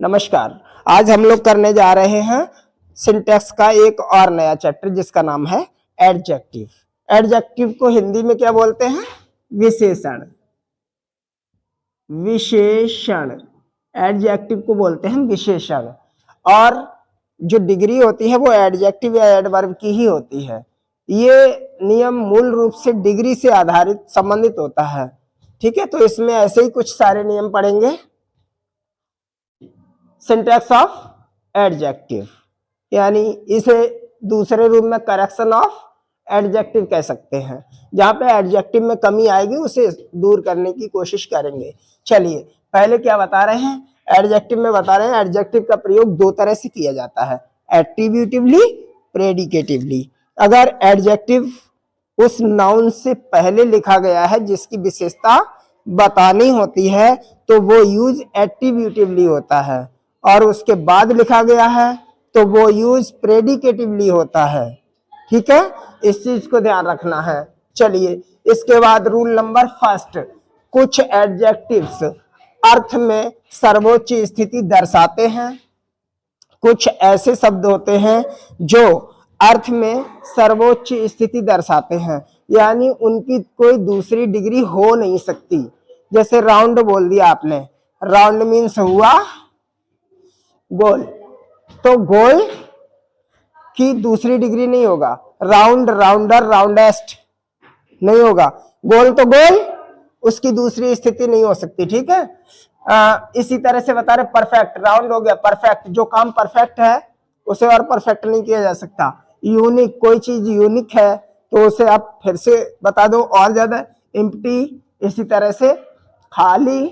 नमस्कार। आज हम लोग करने जा रहे हैं सिंटैक्स का एक और नया चैप्टर जिसका नाम है एडजेक्टिव। एडजेक्टिव को हिंदी में क्या बोलते हैं? विशेषण। विशेषण एडजेक्टिव को बोलते हैं विशेषण। और जो डिग्री होती है वो एडजेक्टिव या एडवर्ब की ही होती है। ये नियम मूल रूप से डिग्री से आधारित संबंधित होता है। ठीक है, तो इसमें ऐसे ही कुछ सारे नियम पढ़ेंगे। सिंटैक्स ऑफ एडजेक्टिव, यानी इसे दूसरे रूप में करेक्शन ऑफ एडजेक्टिव कह सकते हैं। जहां पे एडजेक्टिव में कमी आएगी उसे दूर करने की कोशिश करेंगे। चलिए पहले क्या बता रहे हैं? एडजेक्टिव में बता रहे हैं एडजेक्टिव का प्रयोग दो तरह से किया जाता है, एट्रीब्यूटिवली, प्रेडिकेटिवली। अगर एडजेक्टिव उस नाउन से पहले लिखा गया है जिसकी विशेषता बतानी होती है तो वो यूज एट्रीब्यूटिवली होता है, और उसके बाद लिखा गया है तो वो यूज प्रेडिकेटिवली होता है। ठीक है, इस चीज को ध्यान रखना है। चलिए इसके बाद रूल नंबर फर्स्ट, कुछ एडजेक्टिव्स अर्थ में सर्वोच्च स्थिति दर्शाते हैं। कुछ ऐसे शब्द होते हैं जो अर्थ में सर्वोच्च स्थिति दर्शाते हैं, यानी उनकी कोई दूसरी डिग्री हो नहीं सकती। जैसे राउंड बोल दिया आपने, राउंड मीन्स हुआ गोल, तो गोल की दूसरी डिग्री नहीं होगा। राउंड, राउंडर, राउंडेस्ट नहीं होगा। गोल तो गोल, उसकी दूसरी स्थिति नहीं हो सकती। ठीक है, इसी तरह से बता रहे परफेक्ट, राउंड हो गया परफेक्ट, जो काम परफेक्ट है उसे और परफेक्ट नहीं किया जा सकता। यूनिक, कोई चीज यूनिक है तो उसे आप फिर से बता दो और ज्यादा। एम्प्टी, इसी तरह से खाली,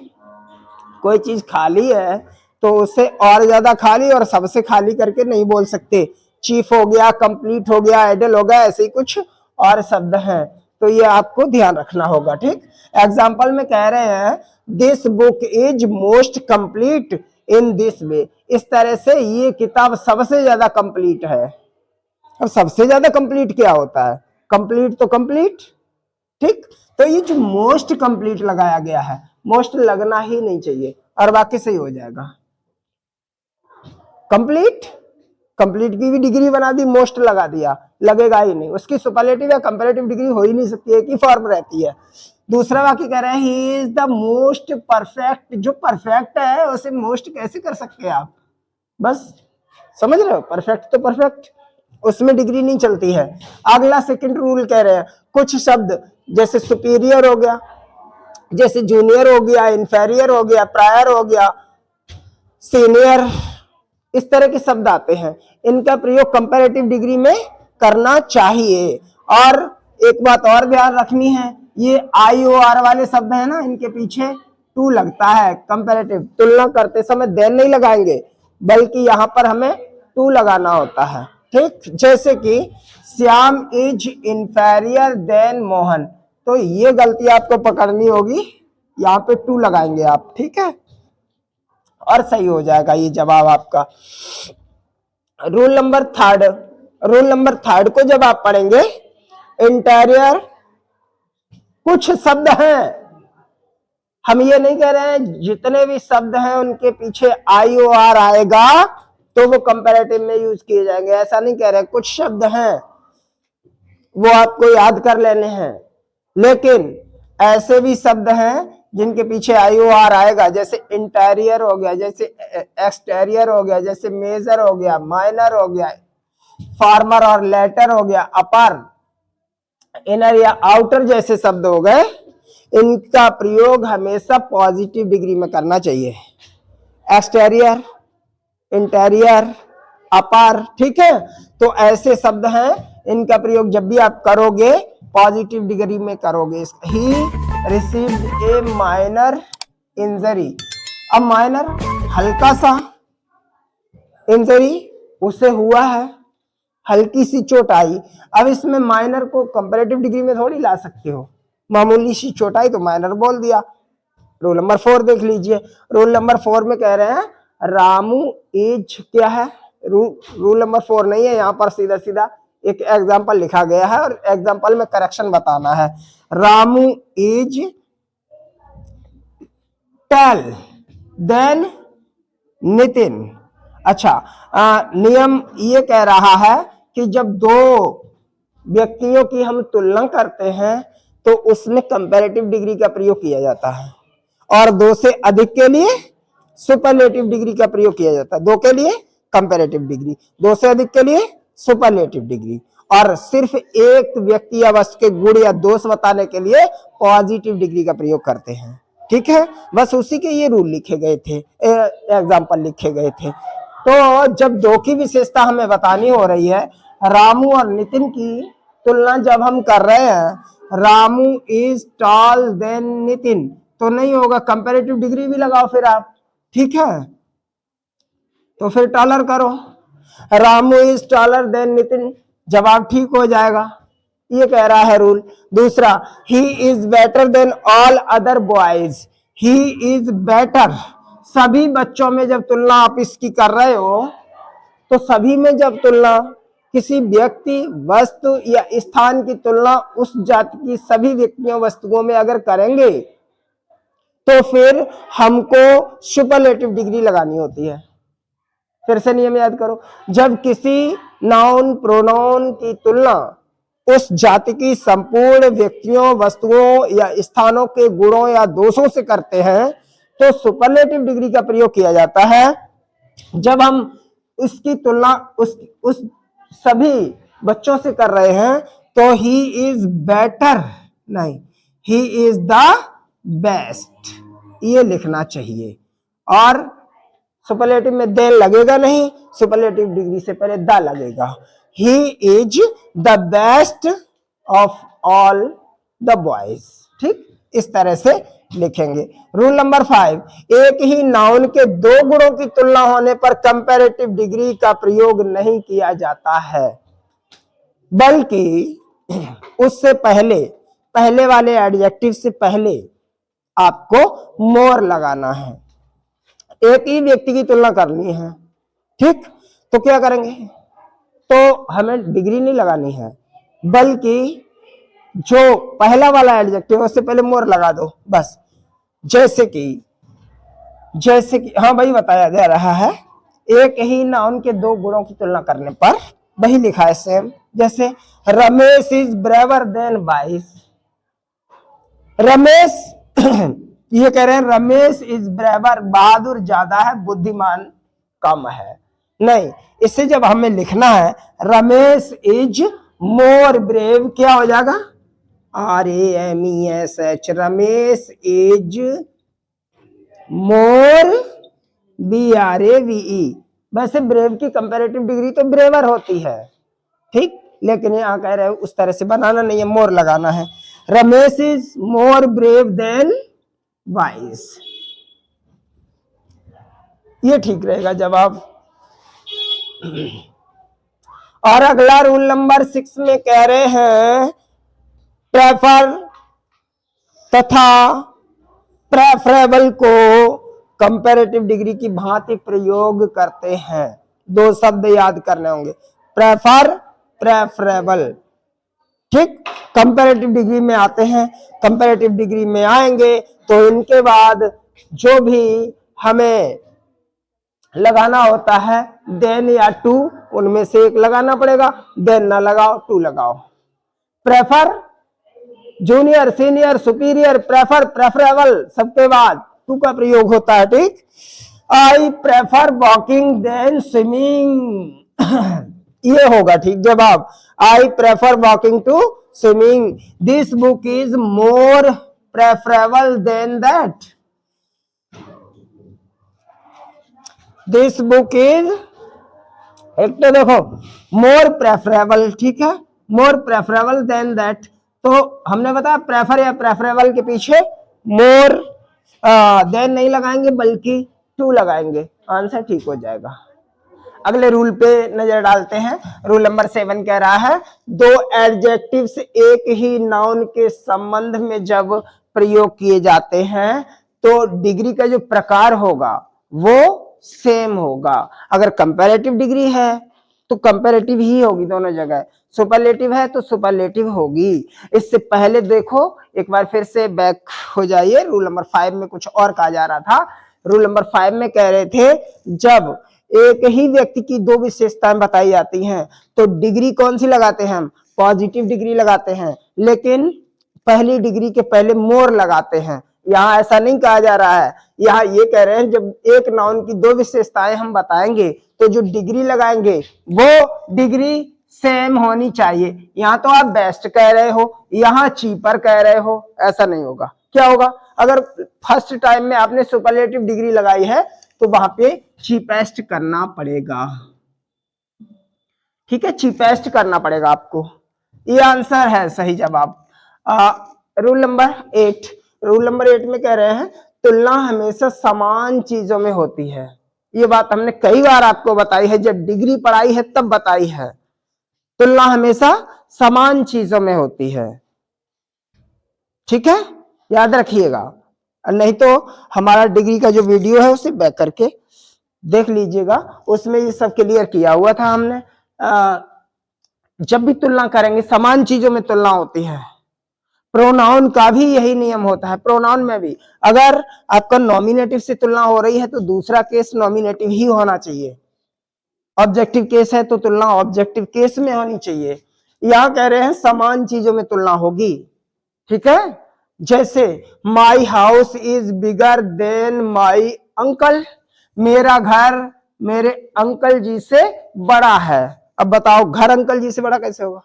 कोई चीज खाली है तो उसे और ज्यादा खाली और सबसे खाली करके नहीं बोल सकते। चीफ हो गया, कंप्लीट हो गया, आइडल हो गया, ऐसे ही कुछ और शब्द हैं, तो ये आपको ध्यान रखना होगा। ठीक, एग्जाम्पल में कह रहे हैं this book is most complete in this way, इस तरह से ये किताब सबसे ज्यादा कंप्लीट है। और सबसे ज्यादा कंप्लीट क्या होता है? कंप्लीट तो कंप्लीट। ठीक, तो ये जो मोस्ट कंप्लीट लगाया गया है, मोस्ट लगना ही नहीं चाहिए और बाकी सही हो जाएगा। कंप्लीट, कंप्लीट की भी डिग्री बना दी, मोस्ट लगा दिया, लगेगा ही नहीं, उसकी सुपरलेटिव या कंपैरेटिव डिग्री हो ही नहीं सकती, एक ही फॉर्म रहती है। दूसरा वाक्य कह रहे हैं he is the most perfect, जो परफेक्ट है उसे मोस्ट कैसे कर सकते हैं आप? बस समझ रहे हो, परफेक्ट तो परफेक्ट, उसमें डिग्री नहीं चलती है। अगला सेकंड रूल कह रहे हैं कुछ शब्द जैसे सुपीरियर हो गया, जैसे जूनियर हो गया, इंफेरियर हो गया, प्रायर हो गया, सीनियर, इस तरह के शब्द आते हैं, इनका प्रयोग कंपैरेटिव डिग्री में करना चाहिए। और एक बात और ध्यान रखनी है, ये आई ओ आर वाले शब्द है ना, इनके पीछे टू लगता है। कंपैरेटिव तुलना करते समय देन नहीं लगाएंगे, बल्कि यहाँ पर हमें टू लगाना होता है। ठीक, जैसे कि Shyam is inferior than Mohan, तो ये गलती आपको पकड़नी होगी, यहाँ पे टू लगाएंगे आप। ठीक है, और सही हो जाएगा ये जवाब आपका। Rule number third, rule number third को जब आप पढ़ेंगे, इंटीरियर, कुछ शब्द हैं, हम ये नहीं कह रहे हैं जितने भी शब्द हैं उनके पीछे आई ओ आर आएगा तो वो कंपैरेटिव में यूज किए जाएंगे, ऐसा नहीं कह रहे। कुछ शब्द हैं वो आपको याद कर लेने हैं, लेकिन ऐसे भी शब्द हैं जिनके पीछे आई ओ आर आएगा, जैसे इंटीरियर हो गया, जैसे एक्सटीरियर हो गया, जैसे मेजर हो गया, माइनर हो गया, फार्मर और लेटर हो गया, अपर, इनर या आउटर जैसे शब्द हो गए। इनका प्रयोग हमेशा पॉजिटिव डिग्री में करना चाहिए। एक्सटीरियर, इंटीरियर, अपर, ठीक है, तो ऐसे शब्द हैं, इनका प्रयोग जब भी आप करोगे पॉजिटिव डिग्री में करोगे। He received A minor injury, अब माइनर हल्का सा, इंजरी उसे हुआ है, हल्की सी चोट आई। अब इसमें माइनर को कंपैरेटिव डिग्री में थोड़ी ला सकते हो, मामूली सी चोट आई तो माइनर बोल दिया। रूल नंबर 4 देख लीजिए, रूल नंबर 4 में कह रहे हैं रामू एज क्या है? रूल नंबर 4 नहीं है, यहाँ पर सीधा सीधा एक एग्जाम्पल लिखा गया है और एग्जाम्पल में करेक्शन बताना है। Ramu as 10 than Nitin. अच्छा, नियम ये कह रहा है कि जब दो व्यक्तियों की हम तुलना करते हैं तो उसमें कंपैरेटिव डिग्री का प्रयोग किया जाता है, और दो से अधिक के लिए सुपरलेटिव डिग्री का प्रयोग किया जाता है। दो के लिए कंपैरेटिव डिग्री, दो से अधिक के लिए सुपरलेटिव डिग्री, और सिर्फ एक व्यक्ति या वस्तु के गुण या दोष बताने के लिए पॉजिटिव डिग्री का प्रयोग करते हैं। ठीक है, बस उसी के ये रूल लिखे गए थे, एग्जाम्पल लिखे गए थे। तो जब दो की विशेषता हमें बतानी हो रही है, रामू और नितिन की तुलना जब हम कर रहे हैं, Ramu is tall than Nitin, तो नहीं होगा, कंपैरेटिव डिग्री भी लगाओ फिर आप। ठीक है, तो फिर टॉलर करो, Ramu is taller than Nitin, जवाब ठीक हो जाएगा। ये कह रहा है रूल। दूसरा, he is better than all other boys, he is better. सभी बच्चों में जब तुलना आप इसकी कर रहे हो, तो सभी में जब तुलना किसी व्यक्ति, वस्तु या स्थान की तुलना उस जाति की सभी व्यक्तियों, वस्तुओं में अगर करेंगे तो फिर हमको सुपरलेटिव डिग्री लगानी होती है। फिर से नियम याद करो, जब किसी नाउन प्रोनाउन की तुलना उस जाति की संपूर्ण व्यक्तियों, वस्तुओं या स्थानों के गुणों या दोषों से करते हैं तो सुपरलेटिव डिग्री का प्रयोग किया जाता है। जब हम उसकी तुलना उस सभी बच्चों से कर रहे हैं तो ही इज बेटर, नहीं, ही इज द बेस्ट, ये लिखना चाहिए। और सुपरलेटिव में देन लगेगा नहीं, सुपरलेटिव डिग्री से पहले द लगेगा। He is the best of all the boys. ठीक, इस तरह से लिखेंगे। रूल नंबर 5, एक ही नाउन के दो गुणों की तुलना होने पर कंपैरेटिव डिग्री का प्रयोग नहीं किया जाता है, बल्कि उससे पहले, पहले वाले एडजेक्टिव से पहले आपको मोर लगाना है। एक ही व्यक्ति की तुलना करनी है, ठीक, तो क्या करेंगे, तो हमें डिग्री नहीं लगानी है, बल्कि जो पहला वाला एडजेक्टिव है उससे पहले मोर लगा दो बस। जैसे कि हाँ भाई बताया जा रहा है, एक ही नाउन के दो गुणों की तुलना करने पर, वही लिखा है सेम। जैसे रमेश इज ब्रेवर देन बाइस, रमेश ये कह रहे हैं रमेश इज ब्रेवर, बहादुर ज्यादा है, बुद्धिमान कम है। नहीं, इससे जब हमें लिखना है रमेश इज मोर ब्रेव, क्या हो जाएगा, RAMESH, Ramesh is more BRAVE। वैसे ब्रेव की कंपैरेटिव डिग्री तो ब्रेवर होती है, ठीक, लेकिन यहां कह रहे हैं उस तरह से बनाना नहीं है, मोर लगाना है। Ramesh is more brave than wise, ये ठीक रहेगा जवाब। और अगला रूल नंबर 6 में कह रहे हैं प्रेफर तथा प्रेफरेबल को कंपैरेटिव डिग्री की भांति प्रयोग करते हैं। दो शब्द याद करने होंगे, प्रेफर, प्रेफरेबल, ठीक, कंपैरेटिव डिग्री में आते हैं। कंपैरेटिव डिग्री में आएंगे तो इनके बाद जो भी हमें लगाना होता है देन या टू, उनमें से एक लगाना पड़ेगा, देन ना लगाओ, टू लगाओ। Prefer, junior, senior, superior, prefer, preferable, सबके बाद टू का प्रयोग होता है, ठीक। I prefer walking than swimming, ये होगा ठीक जवाब, I prefer walking to swimming. This book is more preferable than that, this book is, एक तो देखो मोर प्रेफरेबल, ठीक है, मोर प्रेफरेबल देन दैट, तो हमने बताया प्रेफर या प्रेफरेबल के पीछे मोर देन नहीं लगाएंगे बल्कि टू लगाएंगे, आंसर ठीक हो जाएगा। अगले रूल पे नजर डालते हैं। रूल नंबर 7 कह रहा है दो एडजेक्टिव्स एक ही नाउन के संबंध में जब प्रयोग किए जाते हैं तो डिग्री का जो प्रकार होगा वो सेम होगा। अगर कंपैरेटिव डिग्री है तो कंपैरेटिव ही होगी दोनों जगह, सुपरलेटिव है तो सुपरलेटिव होगी। इससे पहले देखो एक बार फिर से बैक हो जाइए, रूल नंबर 5 में कुछ और कहा जा रहा था रूल नंबर 5 में कह रहे थे जब एक ही व्यक्ति की दो विशेषताएं बताई जाती हैं तो डिग्री कौन सी लगाते हैं हम, पॉजिटिव डिग्री लगाते हैं, लेकिन पहली डिग्री के पहले मोर लगाते हैं। यहाँ ऐसा नहीं कहा जा रहा है, यहाँ ये कह रहे हैं जब एक नाउन की दो विशेषताएं हम बताएंगे तो जो डिग्री लगाएंगे वो डिग्री सेम होनी चाहिए। यहाँ तो आप बेस्ट कह रहे हो, यहाँ चीपर कह रहे हो, ऐसा नहीं होगा। क्या होगा, अगर फर्स्ट टाइम में आपने सुपरलेटिव डिग्री लगाई है तो वहां पे चीपेस्ट करना पड़ेगा। ठीक है, चीपेस्ट करना पड़ेगा आपको। ये आंसर है सही जवाब। रूल नंबर 8, रूल नंबर 8 में कह रहे हैं तुलना हमेशा समान चीजों में होती है। ये बात हमने कई बार आपको बताई है, जब डिग्री पढ़ाई है तब बताई है। तुलना हमेशा समान चीजों में होती है। ठीक है, याद रखिएगा, नहीं तो हमारा डिग्री का जो वीडियो है उसे बैक करके देख लीजिएगा, उसमें ये सब क्लियर किया हुआ था हमने। जब भी तुलना करेंगे समान चीजों में तुलना होती है। प्रोनाउन का भी यही नियम होता है। प्रोनाउन में भी अगर आपका नॉमिनेटिव से तुलना हो रही है तो दूसरा केस नॉमिनेटिव ही होना चाहिए। ऑब्जेक्टिव केस है तो तुलना ऑब्जेक्टिव केस में होनी चाहिए। यहां कह रहे हैं समान चीजों में तुलना होगी। ठीक है, जैसे my house is bigger than my uncle, मेरा घर मेरे अंकल जी से बड़ा है। अब बताओ घर अंकल जी से बड़ा कैसे होगा,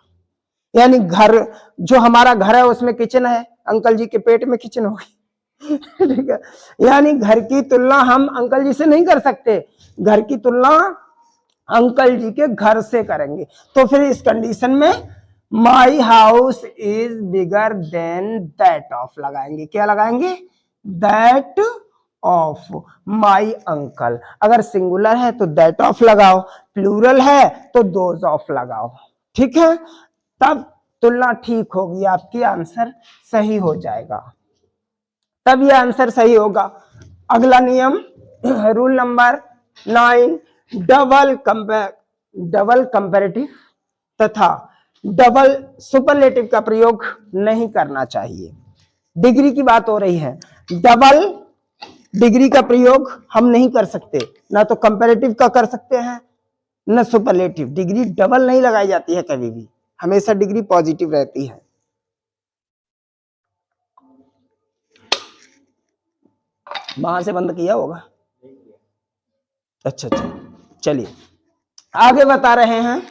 यानी घर जो हमारा घर है उसमें किचन है, अंकल जी के पेट में किचन होगी। ठीक है, यानी घर की तुलना हम अंकल जी से नहीं कर सकते, घर की तुलना अंकल जी के घर से करेंगे। तो फिर इस कंडीशन में my house is bigger than that of लगाएंगे। क्या लगाएंगे, दैट ऑफ माई अंकल। अगर सिंगुलर है तो दैट ऑफ लगाओ, प्लूरल है तो दोज ऑफ लगाओ। ठीक है, तब तुलना ठीक होगी, आपकी आंसर सही हो जाएगा, तब ये आंसर सही होगा। अगला नियम रूल नंबर 9, डबल कंपैरेटिव तथा डबल सुपरलेटिव का प्रयोग नहीं करना चाहिए। डिग्री की बात हो रही है, डबल डिग्री का प्रयोग हम नहीं कर सकते, ना तो कंपैरेटिव का कर सकते हैं ना सुपरलेटिव। डिग्री डबल नहीं लगाई जाती है कभी भी, हमेशा डिग्री पॉजिटिव रहती है। वहां से बंद किया होगा, अच्छा अच्छा, चलिए आगे बता रहे हैं।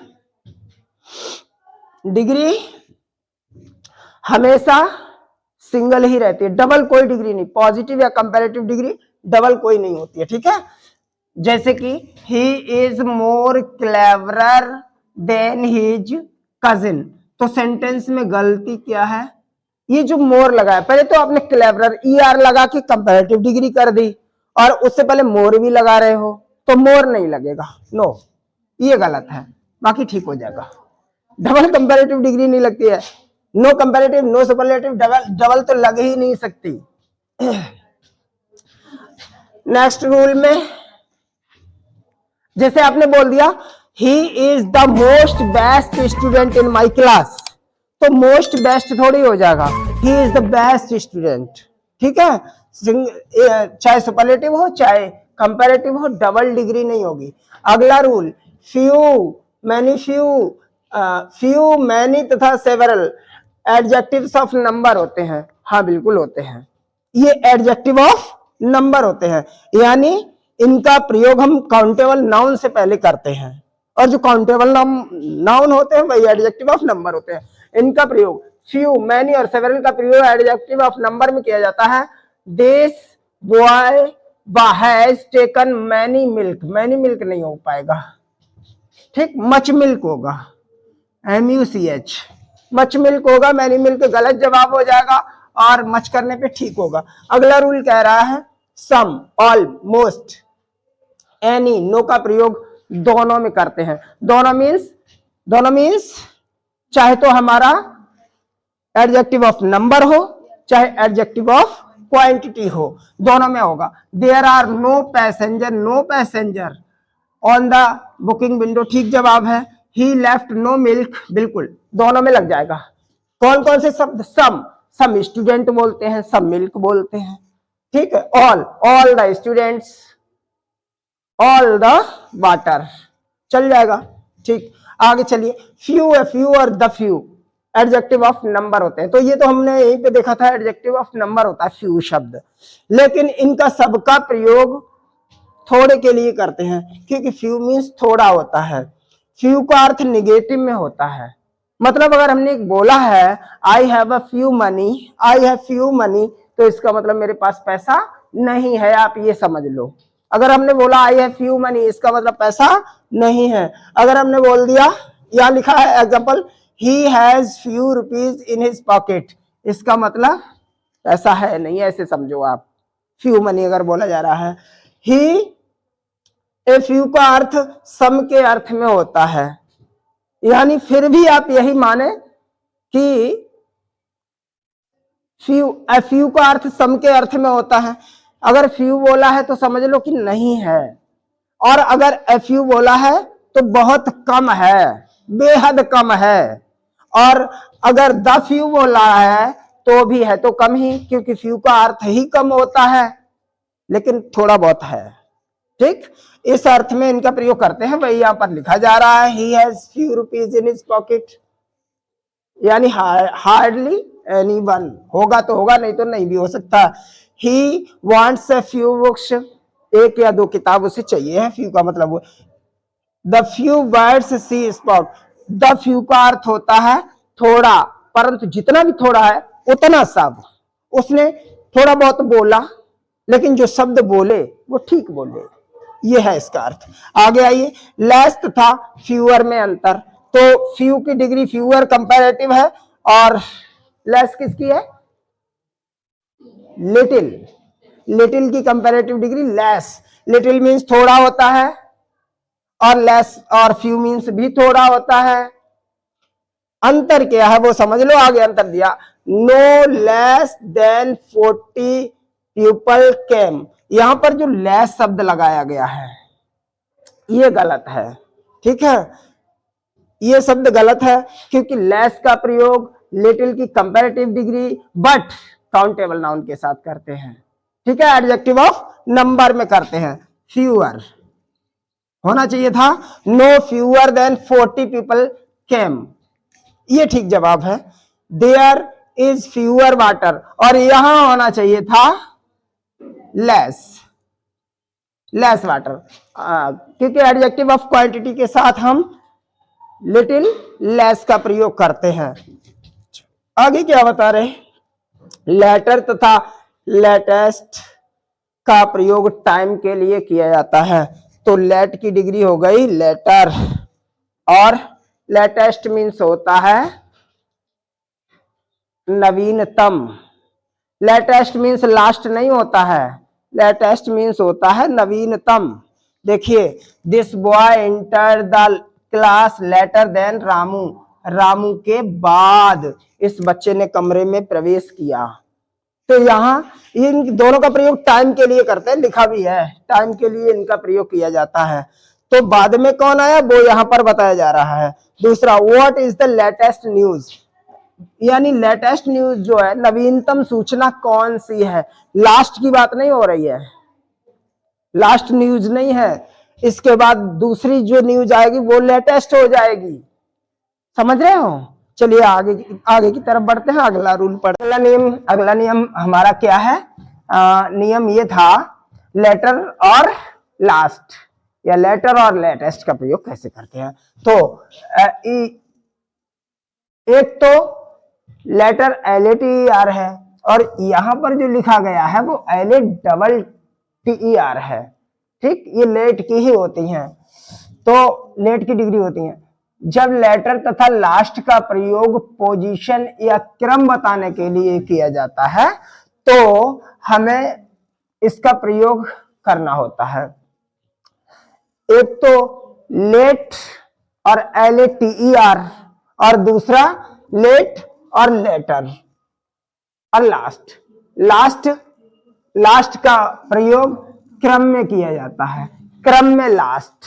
डिग्री हमेशा सिंगल ही रहती है, डबल कोई डिग्री नहीं। पॉजिटिव या कंपैरेटिव डिग्री डबल कोई नहीं होती है। ठीक है, जैसे कि he is more cleverer than his cousin, तो सेंटेंस में गलती क्या है, ये जो मोर लगा है, पहले तो आपने क्लेवरर ER लगा के कंपैरेटिव डिग्री कर दी और उससे पहले मोर भी लगा रहे हो, तो मोर नहीं लगेगा, नो, ये गलत है, बाकी ठीक हो जाएगा। डबल कंपैरेटिव डिग्री नहीं लगती है, no comparative no superlative, double तो लग ही नहीं सकती। नेक्स्ट रूल में जैसे आपने बोल दिया he is the most best student in my class, तो मोस्ट बेस्ट थोड़ी हो जाएगा, he is the best student. ठीक है, चाहे सुपरलेटिव हो चाहे कंपैरेटिव हो, डबल डिग्री नहीं होगी। अगला रूल, फ्यू मैनी तथा सेवरल एडजेक्टिव्स ऑफ नंबर होते हैं। हाँ बिल्कुल होते हैं, ये एडजेक्टिव ऑफ नंबर होते हैं, यानी इनका प्रयोग हम काउंटेबल नाउन से पहले करते हैं, और जो काउंटेबल नाउन होते हैं वही एडजेक्टिव ऑफ नंबर होते हैं। इनका प्रयोग फ्यू मैनी और सेवरल का प्रयोग एडजेक्टिव ऑफ नंबर में किया जाता है। This boy has taken many milk, many milk नहीं हो पाएगा, ठीक, मच मिल्क होगा, MUCH, मच मिल्क होगा, मैनी मिल्क गलत जवाब हो जाएगा और मच करने पे ठीक होगा। अगला रूल कह रहा है सम, ऑल, मोस्ट, एनी, नो का प्रयोग दोनों में करते हैं। दोनों मीन्स चाहे तो हमारा एडजेक्टिव ऑफ नंबर हो चाहे एडजेक्टिव ऑफ क्वांटिटी हो, दोनों में होगा। There are no passenger on the booking window, ठीक जवाब है। ही लेफ्ट नो मिल्क, बिल्कुल दोनों में लग जाएगा। कौन कौन से शब्द, सम स्टूडेंट बोलते हैं, सम मिल्क बोलते हैं। ठीक है, all the students, all the water, चल जाएगा। ठीक, आगे चलिए। फ्यू है, फ्यू और the few adjective of number होते हैं। तो ये तो हमने यहीं पे देखा था, एडजेक्टिव ऑफ नंबर होता है फ्यू शब्द, लेकिन इनका सबका प्रयोग थोड़े के लिए करते हैं, क्योंकि फ्यू मीन्स थोड़ा होता है। फ्यू का अर्थ निगेटिव में होता है। मतलब अगर हमने बोला है I have a few money, I have few money, तो इसका मतलब मेरे पास पैसा नहीं है, आप ये समझ लो। अगर हमने बोला आई हैव फ्यू मनी, इसका मतलब पैसा नहीं है। अगर हमने बोल दिया, यहां लिखा है example, he has few rupees in his pocket, इसका मतलब पैसा है नहीं, ऐसे समझो आप। फ्यू मनी अगर बोला जा रहा है। ही, ए फ्यू का अर्थ सम के अर्थ में होता है, यानी फिर भी आप यही माने कि फ्यू का अर्थ सम के अर्थ में होता है। अगर फ्यू बोला है तो समझ लो कि नहीं है, और अगर फ्यू बोला है तो बहुत कम है, बेहद कम है। और अगर द फ्यू बोला है तो भी है तो कम ही, क्योंकि फ्यू का अर्थ ही कम होता है, लेकिन थोड़ा बहुत है। ठीक, इस अर्थ में इनका प्रयोग करते हैं। वही यहां पर लिखा जा रहा है, he has few rupees in his pocket, यानी हार्डली एनीवन, होगा तो होगा, नहीं तो नहीं भी हो सकता। He wants a few books, एक या दो किताब उसे चाहिए है, फ्यू का मतलब वो। The few words she spoke, the few का अर्थ होता है थोड़ा, परंतु जितना भी थोड़ा है उतना सब। उसने थोड़ा बहुत बोला, लेकिन जो शब्द बोले वो ठीक बोले, ये है इसका अर्थ। आगे आइए, लेस तथा फ्यूअर में अंतर। तो फ्यू की डिग्री फ्यूअर कंपैरेटिव है, और लेस किसकी है? लिटिल। लिटिल की comparative degree less. Little means थोड़ा होता है, और लेस और फ्यू मीन्स भी थोड़ा होता है। अंतर क्या है वो समझ लो, आगे अंतर दिया, no less than 40 people came. यहां पर जो लेस शब्द लगाया गया है ये गलत है। ठीक है, ये शब्द गलत है, क्योंकि लेस का प्रयोग लिटिल की comparative degree but countable noun के साथ करते हैं। ठीक है, एडजेक्टिव ऑफ नंबर में करते हैं। फ्यूअर होना चाहिए था, no fewer than 40 people came, ये ठीक जवाब है। देयर इज फ्यूअर वाटर, और यहां होना चाहिए था लेस, लेस वाटर, क्योंकि एडजेक्टिव ऑफ क्वांटिटी के साथ हम लिटिल लेस का प्रयोग करते हैं। आगे क्या बता रहे, लेटर तथा लेटेस्ट का प्रयोग टाइम के लिए किया जाता है। तो लेट की डिग्री हो गई लेटर, और लेटेस्ट मीन्स होता है नवीनतम। लेटेस्ट मीन्स लास्ट नहीं होता है, लेटेस्ट मीन्स होता है नवीनतम। देखिए, this boy enter the class later than Ramu, Ramu के बाद इस बच्चे ने कमरे में प्रवेश किया। तो यहाँ इन दोनों का प्रयोग टाइम के लिए करते हैं, लिखा भी है टाइम के लिए इनका प्रयोग किया जाता है। तो बाद में कौन आया वो यहाँ पर बताया जा रहा है। दूसरा, what is the latest news, यानी लेटेस्ट न्यूज जो है नवीनतम सूचना कौन सी है। लास्ट की बात नहीं हो रही है, लास्ट न्यूज नहीं है, इसके बाद दूसरी जो न्यूज आएगी वो लेटेस्ट हो जाएगी। समझ रहे हो? चलिए आगे की तरफ बढ़ते हैं, अगला रूल पढ़ते हैं। अगला नियम हमारा क्या है? नियम ये था, लेटर और लास्ट या लेटर और लेटेस्ट का प्रयोग कैसे करते हैं। तो एक तो लेटर LATER है, और यहां पर जो लिखा गया है वो LATER है। ठीक, ये लेट की ही होती हैं, तो लेट की डिग्री होती है। जब लेटर तथा लास्ट का प्रयोग पोजीशन या क्रम बताने के लिए किया जाता है तो हमें इसका प्रयोग करना होता है। एक तो लेट और LATER, और दूसरा लेट और लेटर, और लास्ट का प्रयोग क्रम में किया जाता है, क्रम में last.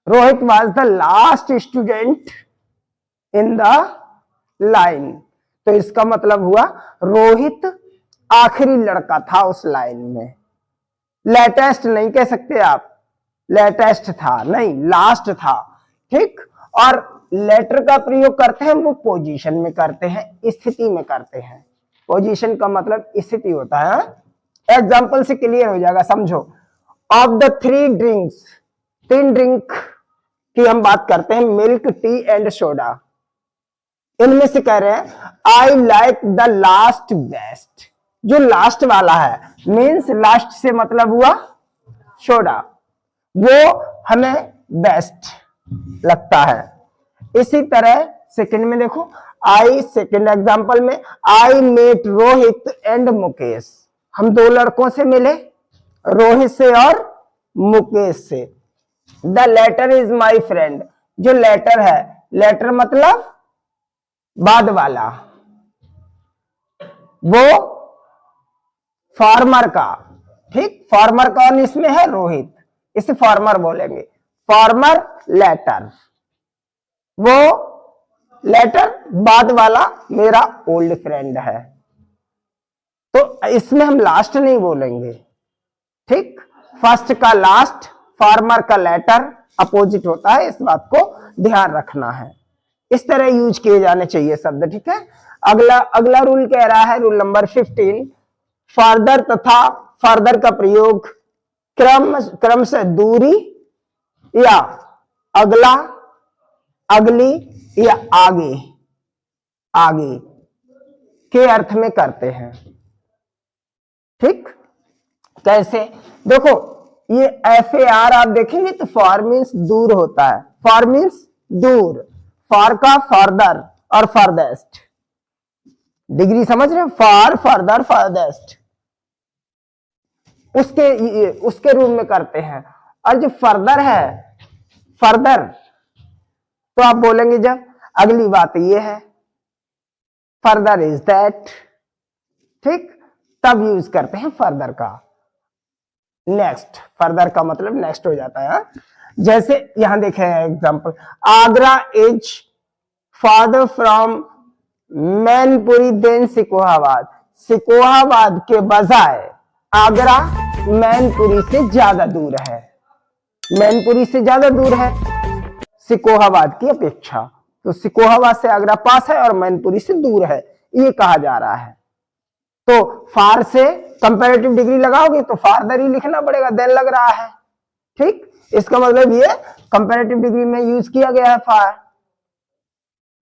Rohit was the last student in the line, तो इसका मतलब हुआ रोहित आखिरी लड़का था उस लाइन में। लेटेस्ट नहीं कह सकते आप, लेटेस्ट था नहीं, लास्ट था। ठीक, और लेटर का प्रयोग करते हैं वो पोजीशन में करते हैं, स्थिति में करते हैं। पोजीशन का मतलब स्थिति होता है। एग्जाम्पल से क्लियर हो जाएगा, समझो। ऑफ द 3 ड्रिंक्स, 3 ड्रिंक की हम बात करते हैं, मिल्क, टी एंड सोडा। इनमें से कह रहे हैं I like the last best. जो लास्ट वाला है मीन्स लास्ट से मतलब हुआ सोडा, वो हमें बेस्ट लगता है। इसी तरह सेकंड में देखो, आई सेकंड एग्जांपल में I met Rohit and Mukesh. हम 2 लड़कों से मिले, रोहित से और मुकेश से। The latter is my friend. जो लेटर है, लेटर मतलब बाद वाला, वो फार्मर का। ठीक, फार्मर कौन इसमें है? रोहित, इसे फार्मर बोलेंगे। फार्मर लेटर, वो लेटर बाद वाला मेरा ओल्ड फ्रेंड है। तो इसमें हम लास्ट नहीं बोलेंगे। ठीक, फर्स्ट का लास्ट, फार्मर का लेटर अपोजिट होता है, इस बात को ध्यान रखना है। इस तरह यूज किए जाने चाहिए शब्द। ठीक है, अगला रूल कह रहा है, रूल नंबर 15, फर्दर तथा फर्दर का प्रयोग क्रम से दूरी या अगला, अगली या आगे, आगे के अर्थ में करते हैं। ठीक, कैसे? देखो, ये FAR आप देखेंगे तो फॉर मीन्स दूर होता है, फॉर मीन्स दूर, फॉर का फर्दर और फर्देस्ट, डिग्री समझ रहे हो? फॉर, फर्दर, फर्देस्ट, उसके रूप में करते हैं। और जो फर्दर है, फर्दर तो आप बोलेंगे जब अगली बात ये है, फर्दर इज दैट। ठीक, तब यूज करते हैं फर्दर का। नेक्स्ट, फर्दर का मतलब नेक्स्ट हो जाता है। जैसे यहां देखें example, Agra is farther from Mainpuri than Sikohabad. Sikohabad के बजाय आगरा मैनपुरी से ज्यादा दूर है, मैनपुरी से ज्यादा दूर है सिकोहाबाद की अपेक्षा। तो सिकोहाबाद से आगरा पास है और मैनपुरी से दूर है, ये कहा जा रहा है। तो फार से कंपैरेटिव डिग्री लगाओगे तो फारदर ही लिखना पड़ेगा, देन लग रहा है। ठीक, इसका मतलब ये कंपैरेटिव डिग्री में यूज किया गया है फार।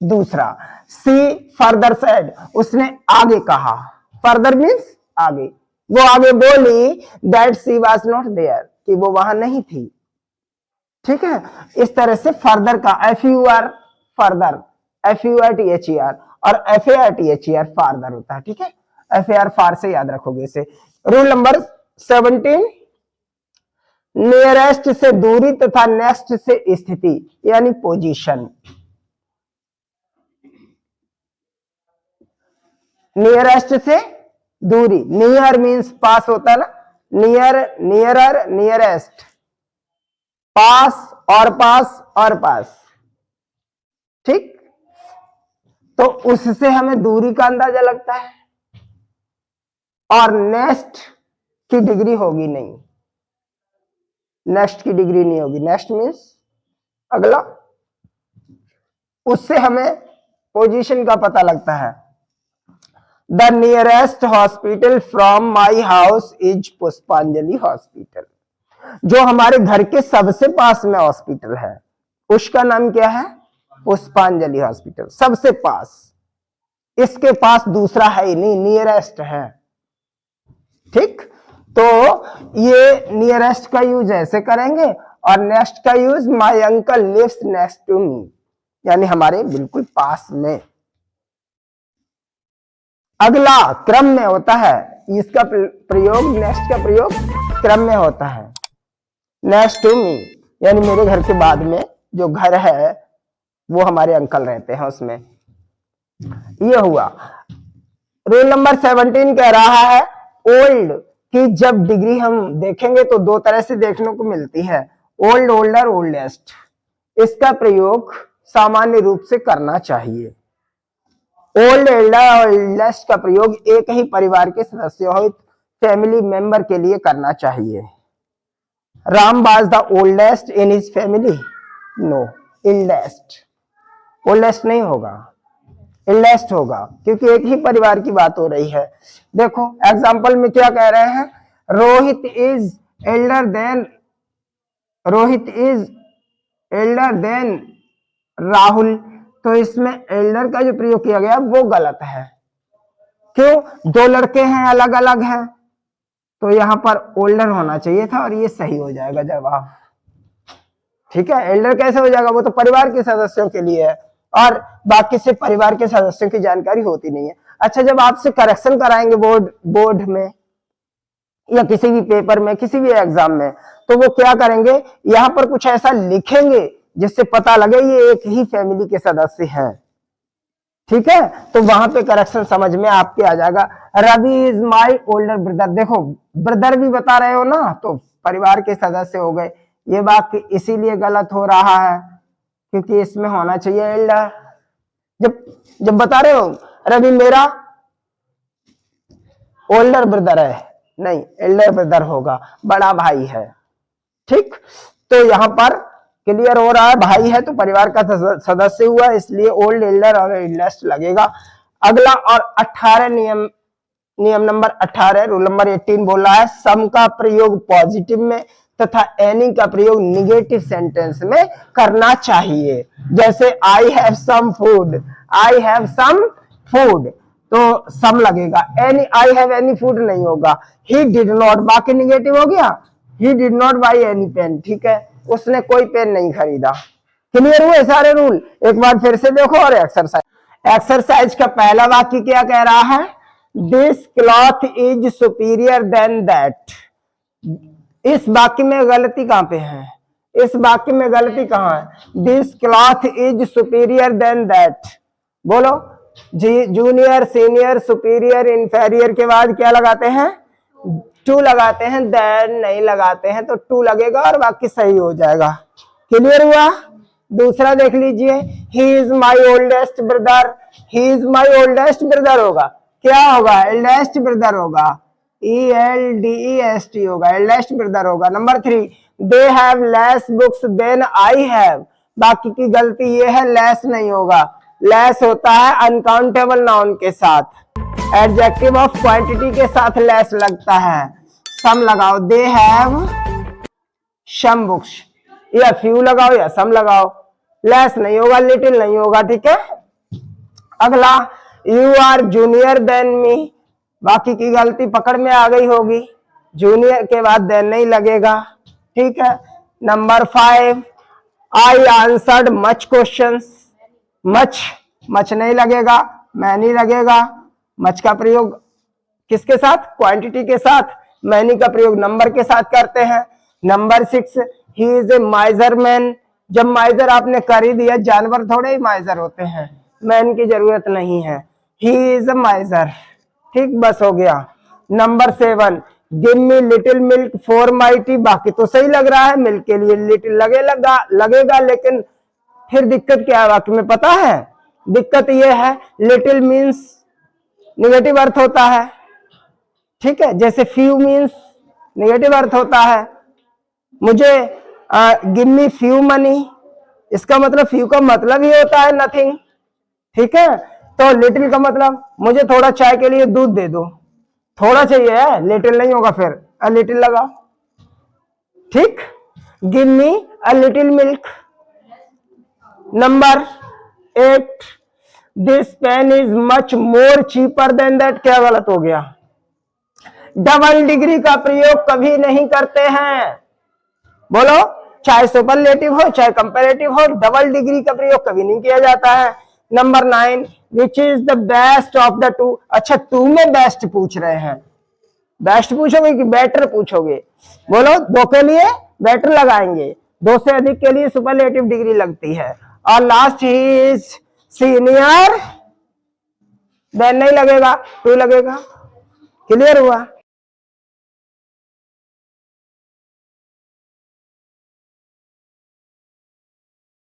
दूसरा, सी फर्दर सेड, उसने आगे कहा, फर्दर मीन्स आगे, वो आगे बोली that she was not there, कि वो वहां नहीं थी। ठीक है, इस तरह से फर्दर का FUR फर्दर, FURTHER और FARTHER फार्दर होता है। ठीक है, FAR फार से याद रखोगे इसे। रूल नंबर 17, नियरेस्ट से दूरी तथा नेक्स्ट से स्थिति यानी पोजीशन। नियरेस्ट से दूरी, नियर मीन्स पास होता है ना, नियर, नियरर, नियरेस्ट, पास और पास और पास। ठीक, तो उससे हमें दूरी का अंदाजा लगता है। और नेक्स्ट की डिग्री होगी नहीं, नेक्स्ट की डिग्री नहीं होगी, नेक्स्ट मीन्स अगला, उससे हमें पोजीशन का पता लगता है। The nearest hospital from my house is पुष्पांजलि हॉस्पिटल। जो हमारे घर के सबसे पास में हॉस्पिटल है उसका नाम क्या है? पुष्पांजलि हॉस्पिटल, सबसे पास। इसके पास दूसरा है ही नहीं, नियरेस्ट है। ठीक, तो ये नियरेस्ट का यूज ऐसे करेंगे और नेक्स्ट का use my uncle lives next to me, यानी हमारे बिल्कुल पास में। अगला क्रम में होता है, इसका प्रयोग, नेक्स्ट का प्रयोग क्रम में होता है। नेक्स्ट टू मी यानी मेरे घर के बाद में जो घर है वो हमारे अंकल रहते हैं उसमें। ये हुआ। रूल नंबर 17 कह रहा है ओल्ड की जब डिग्री हम देखेंगे तो 2 तरह से देखने को मिलती है, ओल्ड, ओल्डर, ओल्डेस्ट। इसका प्रयोग सामान्य रूप से करना चाहिए। ओल्ड, एल्डर और एल्डेस्ट का प्रयोग एक ही परिवार के सदस्यों हो फैमिली मेंबर के लिए करना चाहिए। Ram was the oldest in his family, no, eldest. Oldest नहीं होगा, एल्डेस्ट होगा, क्योंकि एक ही परिवार की बात हो रही है। देखो एग्जाम्पल में क्या कह रहे हैं, Rohit is elder than, Rohit is elder than Rahul. तो इसमें एल्डर का जो प्रयोग किया गया वो गलत है। क्यों? दो लड़के हैं, अलग अलग हैं, तो यहां पर ओल्डर होना चाहिए था और ये सही हो जाएगा जवाब। ठीक है, एल्डर कैसे हो जाएगा, वो तो परिवार के सदस्यों के लिए है और बाकी से परिवार के सदस्यों की जानकारी होती नहीं है। अच्छा, जब आपसे करेक्शन कराएंगे बोर्ड में या किसी भी पेपर में, किसी भी एग्जाम में, तो वो क्या करेंगे, यहां पर कुछ ऐसा लिखेंगे जिससे पता लगे ये एक ही फैमिली के सदस्य हैं। ठीक है, तो वहां पे करेक्शन समझ में आपके आ जाएगा। Ravi is my older brother, देखो ब्रदर भी बता रहे हो ना, तो परिवार के सदस्य हो गए। ये वाक्य इसीलिए गलत हो रहा है क्योंकि इसमें होना चाहिए एल्डर। जब बता रहे हो रवि मेरा ओल्डर ब्रदर है, नहीं, एल्डर ब्रदर होगा, बड़ा भाई है। ठीक, तो यहां पर क्लियर हो रहा है, भाई है तो परिवार का सदस्य हुआ, इसलिए ओल्ड, एल्डर और एल्डेस्ट लगेगा। अगला और 18 नियम नंबर 18, रूल नंबर 18 बोल रहा है सम का प्रयोग पॉजिटिव में तथा एनी का प्रयोग निगेटिव सेंटेंस में करना चाहिए। जैसे I have some food, I have some food, तो सम लगेगा। Any, I have any food नहीं होगा। ही डिड नॉट, बाकी निगेटिव हो गया, he did not buy any pen, ठीक है, उसने कोई पेन नहीं खरीदा। क्लियर हुए सारे रूल? एक बार फिर से देखो। और एक्सरसाइज का पहला वाक्य क्या कह रहा है, this cloth is superior than that. इस वाक्य में गलती कहां पे है, इस वाक्य में गलती कहां है, this cloth is superior than that. बोलो, जूनियर, सीनियर, सुपीरियर, इंफेरियर के बाद क्या लगाते हैं, टू लगाते हैं, देन नहीं लगाते हैं, तो टू लगेगा और वाक्य सही हो जाएगा। क्लियर हुआ? दूसरा देख लीजिए, he is my oldest brother, he is my oldest brother होगा, क्या होगा, एल्डेस्ट ब्रदर होगा, ELDEST होगा, एल्डेस्ट ब्रदर होगा। Number 3, they have less books than I have, बाकी की गलती ये है, लेस नहीं होगा, लेस होता है अनकाउंटेबल नाउन के साथ, एडजेक्टिव ऑफ क्वांटिटी के साथ लेस लगता है। सम लगाओ, दे हैव सम बुक्स, या फ्यू लगाओ या सम लगाओ, लेस नहीं होगा, लिटिल नहीं होगा। ठीक है, अगला, you are junior than me, बाकी की गलती पकड़ में आ गई होगी, जूनियर के बाद देन नहीं लगेगा। ठीक है, number 5, I answered much questions, much नहीं लगेगा, मैनी लगेगा। मच का प्रयोग किसके साथ, क्वांटिटी के साथ, मैनी का प्रयोग नंबर के साथ करते हैं। Number 6, he is a माइजर man, जब माइजर आपने कर ही दिया, जानवर थोड़े ही माइजर होते हैं, मैन की जरूरत नहीं है, ही इज ए माइजर। ठीक, बस हो गया। Number 7, give me little milk for my T, बाकी तो सही लग रहा है, मिल्क के लिए लिटिल लगेगा, लेकिन फिर दिक्कत क्या है वाक्य में पता है, दिक्कत यह है लिटिल मीन्स निगेटिव अर्थ होता है। ठीक है, जैसे फ्यू मीन्स निगेटिव अर्थ होता है। मुझे गिव मी फ्यू मनी, इसका मतलब फ्यू का मतलब ही होता है नथिंग। ठीक है, तो लिटिल का मतलब मुझे थोड़ा चाय के लिए दूध दे दो, थोड़ा चाहिए है, लिटिल नहीं होगा, फिर अ लिटिल लगाओ। ठीक, give me a little milk. Number 8, this pen is much more cheaper than that, क्या गलत हो गया, डबल डिग्री का प्रयोग कभी नहीं करते हैं। बोलो, चाहे सुपरलेटिव हो चाहे कंपैरेटिव हो, डबल डिग्री का प्रयोग कभी नहीं किया जाता है। Number 9, which is the best of the two, अच्छा टू में बेस्ट पूछ रहे हैं, बेस्ट पूछोगे कि बेटर पूछोगे, बोलो, दो के लिए बेटर लगाएंगे, दो से अधिक के लिए सुपरलेटिव डिग्री लगती है। और last, he is senior, than नहीं लगेगा, टू लगेगा। क्लियर हुआ?